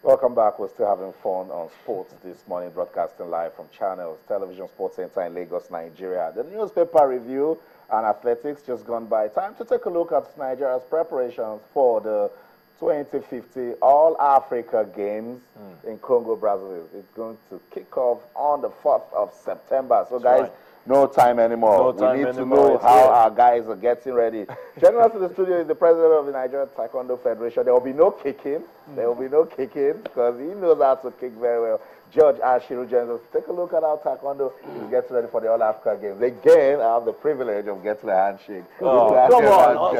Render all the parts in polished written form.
Welcome back. We're still having fun on sports this morning, broadcasting live from Channels Television Sports Center in Lagos, Nigeria. The newspaper review and athletics just gone by. Time to take a look at Nigeria's preparations for the 2050 All-Africa Games in Congo, Brazil. It's going to kick off on the 4th of September. So, guys, no time anymore. We need to know how our guys are getting ready. Joining us in the studio is the president of the Nigerian Taekwondo Federation. There will be no kicking. There will be no kicking because he knows how to kick very well. Judge Ashiru joins us. Take a look at how Taekwondo is getting ready for the All-Africa Games. Again, I have the privilege of getting a handshake. Oh, come on.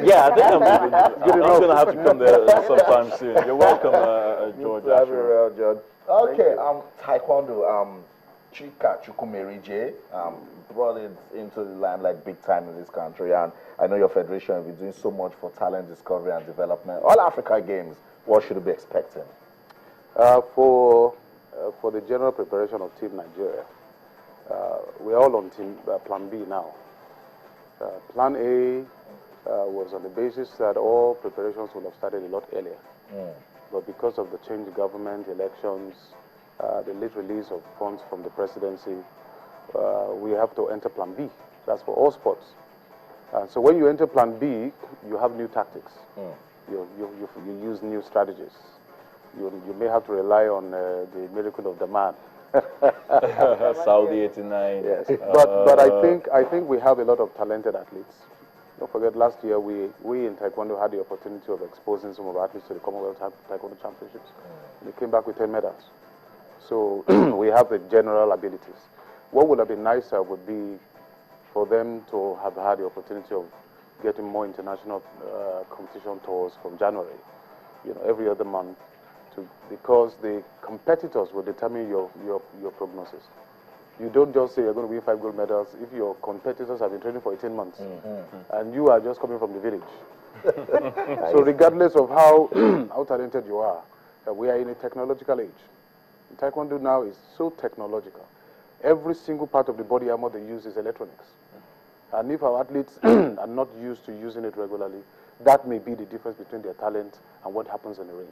Yeah, I think I'm going to have to come there sometime soon. You're welcome, George Ashiru. Judge. Okay, Taekwondo, Chika Chukwumerije brought it into the limelight big time in this country, and I know your federation will be doing so much for talent discovery and development. All Africa Games, what should we be expecting? For the general preparation of Team Nigeria, we're all on Plan B now. Plan A was on the basis that all preparations would have started a lot earlier. But because of the change in government, elections, the late release of funds from the presidency, we have to enter Plan B. That's for all sports. So when you enter Plan B, you have new tactics. You use new strategies. You may have to rely on the miracle of the man. Saudi 89. Yes, but I think we have a lot of talented athletes. Don't forget, last year we in Taekwondo had the opportunity of exposing some of our athletes to the Commonwealth Taekwondo Championships. They came back with 10 medals. So we have the general abilities. What would have been nicer would be for them to have had the opportunity of getting more international competition tours from January, every other month, because the competitors will determine your prognosis. You don't just say you're going to win 5 gold medals if your competitors have been training for 18 months and you are just coming from the village. So regardless of how talented you are, we are in a technological age. Taekwondo now is so technological. Every single part of the body armor they use is electronics. And if our athletes are not used to using it regularly, that may be the difference between their talent and what happens in the ring.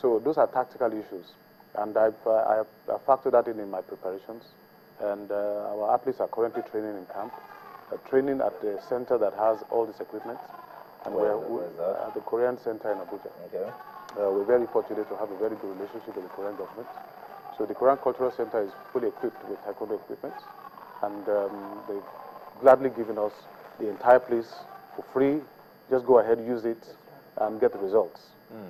So those are tactical issues. And I've factored that in my preparations. And our athletes are currently training in camp, training at the center that has all this equipment. And we're at the Korean Center in Abuja. Okay. We're very fortunate to have a very good relationship with the Korean government. So the Korean Cultural Center is fully equipped with Taekwondo equipment, and they've gladly given us the entire place for free. Just go ahead, use it, and get the results.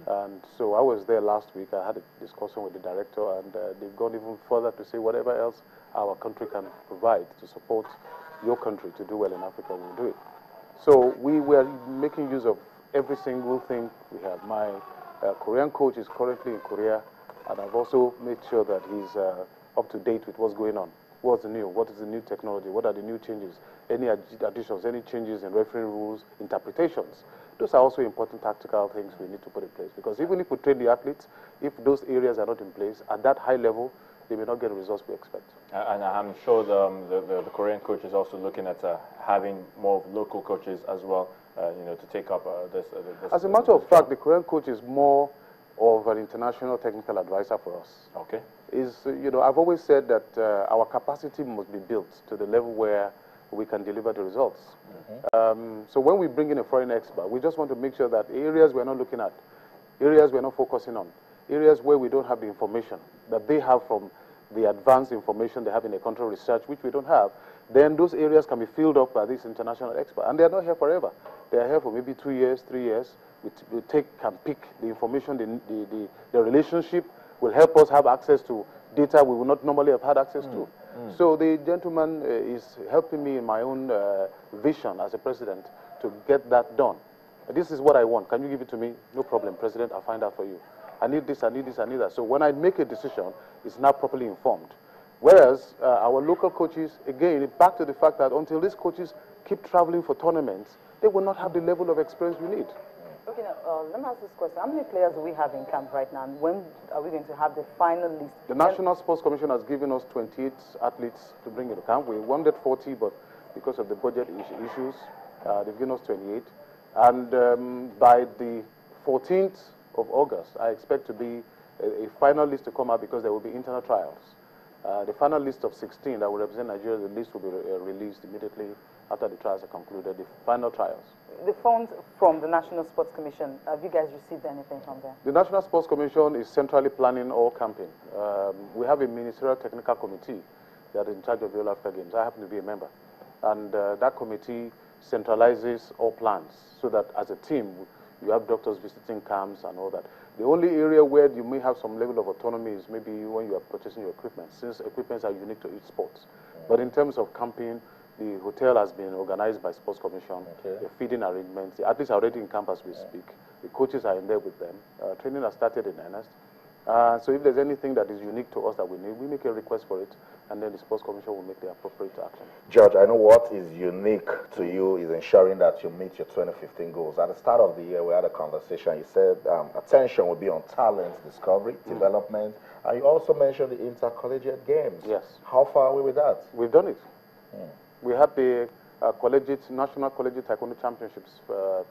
And so I was there last week. I had a discussion with the director, and they've gone even further to say whatever else our country can provide to support your country to do well in Africa, we'll do it. So we were making use of every single thing we have. My Korean coach is currently in Korea, and I've also made sure that he's up to date with what's going on. What's new? What is the new technology? What are the new changes? Any additions, any changes in refereeing rules, interpretations? Those are also important tactical things we need to put in place, because even if we train the athletes, if those areas are not in place at that high level, they may not get the results we expect. And I'm sure the Korean coach is also looking at having more local coaches as well, to take up this. As a matter of fact, the Korean coach is more of an international technical advisor for us. Okay. I've always said that our capacity must be built to the level where we can deliver the results. So when we bring in a foreign expert, we just want to make sure that areas we're not looking at, areas we're not focusing on, areas where we don't have the information that they have from the advanced information they have in their country research, which we don't have, then those areas can be filled up by this international expert. And they're not here forever. They are here for maybe 2 years, 3 years. We can pick the information, the relationship will help us have access to data we would not normally have had access to. So the gentleman is helping me in my own vision as a president to get that done. This is what I want. Can you give it to me? No problem, President, I'll find out for you. I need this, I need this, I need that. So when I make a decision, it's now properly informed. Whereas our local coaches, again, back to the fact that until these coaches keep traveling for tournaments, they will not have the level of experience we need. Okay, now, let me ask this question. How many players do we have in camp right now, and when are we going to have the final list? The National Sports Commission has given us 28 athletes to bring into camp. We wanted 40, but because of the budget issues, they've given us 28. And by the 14th of August, I expect to be a final list to come out because there will be internal trials. The final list of 16 that will represent Nigeria, the list will be released immediately after the trials are concluded, the final trials. The funds from the National Sports Commission, have you guys received anything from there? The National Sports Commission is centrally planning all campaign. We have a ministerial technical committee that is in charge of the All Africa Games. I happen to be a member. And that committee centralizes all plans so that as a team, you have doctors visiting camps and all that. The only area where you may have some level of autonomy is maybe when you are purchasing your equipment, since equipments are unique to each sport. But in terms of camping, the hotel has been organized by Sports Commission, the feeding arrangements, the athletes are already in camp as we speak, the coaches are in there with them, training has started in earnest. So if there's anything that is unique to us that we need, we make a request for it, and then the Sports Commission will make the appropriate action. George, I know what is unique to you is ensuring that you meet your 2015 goals. At the start of the year, we had a conversation. You said attention will be on talent discovery, development, and you also mentioned the intercollegiate games. Yes. How far are we with that? We've done it. We had the National Collegiate Taekwondo Championships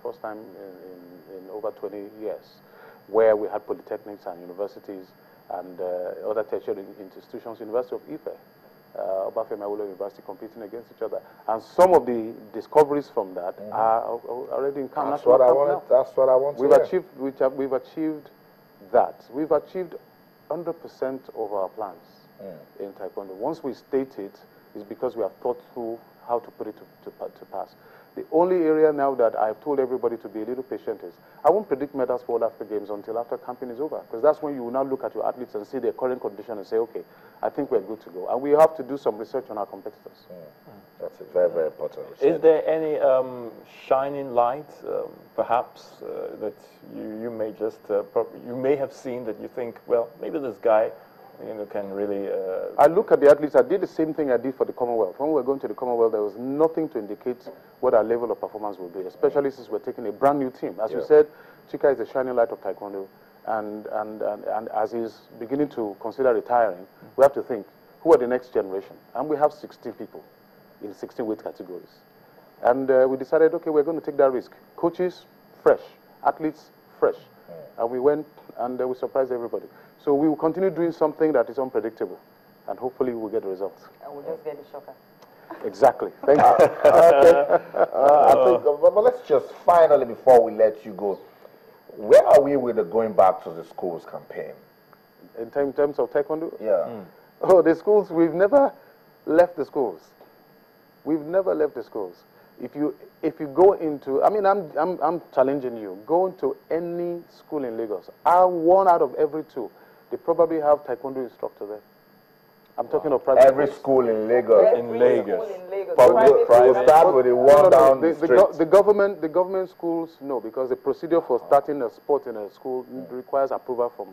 first time in over 20 years, where we had polytechnics and universities and other tertiary institutions, University of Ife, Obafemi Awolowo University competing against each other. And some of the discoveries from that are already in camp. That's what I want to hear. We've achieved that. We've achieved 100% of our plans in Taekwondo. Once we state it, it's because we have thought through how to put it to pass. The only area now that I've told everybody to be a little patient is, I won't predict medals for All Africa Games until after campaign is over, because that's when you will now look at your athletes and see their current condition and say, okay, I think we're good to go. And we have to do some research on our competitors. That's a very, very important research. Is there any shining light, perhaps, that you may just, you may have seen that you think, well, maybe this guy, can really... I look at the athletes. I did the same thing I did for the Commonwealth. When we were going to the Commonwealth, there was nothing to indicate what our level of performance will be, especially since we're taking a brand new team. As you said, Chika is the shining light of Taekwondo, and as he's beginning to consider retiring, we have to think, who are the next generation? And we have 16 people in 16 weight categories. And we decided, okay, we're going to take that risk. Coaches, fresh. Athletes, fresh. And we went and we surprised everybody. So we will continue doing something that is unpredictable, and hopefully we'll get the results. And we'll just get the shocker. Exactly. Thank you. I think, but let's just finally, before we let you go, where are we with the going back to the schools campaign? In terms of Taekwondo? Yeah. Oh, the schools, we've never left the schools. We've never left the schools. If you go into, I mean, I'm challenging you. Go into any school in Lagos. 1 out of every 2, they probably have Taekwondo instructor there. I'm talking of private Every school in Lagos. In Lagos. We'll start with the one down the street. The government schools, no, because the procedure for starting a sport in a school requires approval from,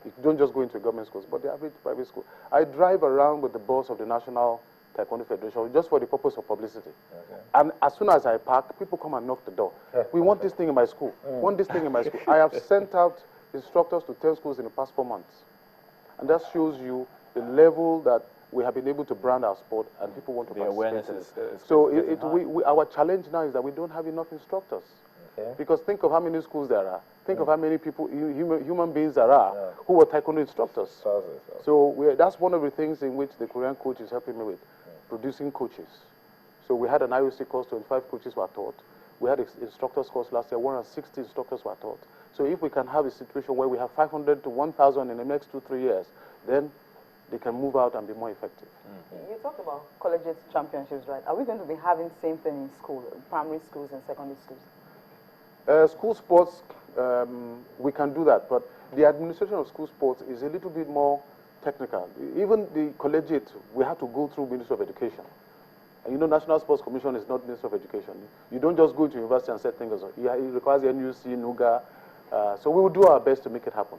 you don't just go into government schools, but the average private school. I drive around with the boss of the National Taekwondo Federation just for the purpose of publicity. And as soon as I park, people come and knock the door. We want this thing in my school. Want this thing in my school. I have sent out instructors to 10 schools in the past 4 months. And that shows you the level that we have been able to brand our sport, and people want to participate in it. So our challenge now is that we don't have enough instructors. Because think of how many schools there are. Think of how many people, human beings there are, who are Taekwondo instructors. So that's one of the things in which the Korean coach is helping me with, producing coaches. So we had an IOC course, 25 coaches were taught. We had an instructors course last year, 160 instructors were taught. So if we can have a situation where we have 500 to 1,000 in the next 2-3 years, then they can move out and be more effective. You talked about collegiate championships, right? Are we going to be having the same thing in school, primary schools and secondary schools? School sports, we can do that, but the administration of school sports is a little bit more technical. Even the collegiate, we have to go through Ministry of Education. And National Sports Commission is not Ministry of Education. You don't just go to university and set things up. It requires the NUC, NUGA. So we will do our best to make it happen.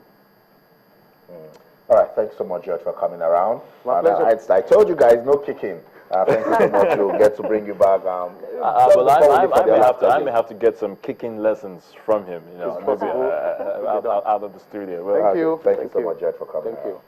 All right, thanks so much, George, for coming around. My pleasure. I told you guys, no kicking. Thank you so much. We'll get to bring you back. Well, I may have to get some kicking lessons from him, maybe out of the studio. Well, Thank you so much, George, for coming. Thank you.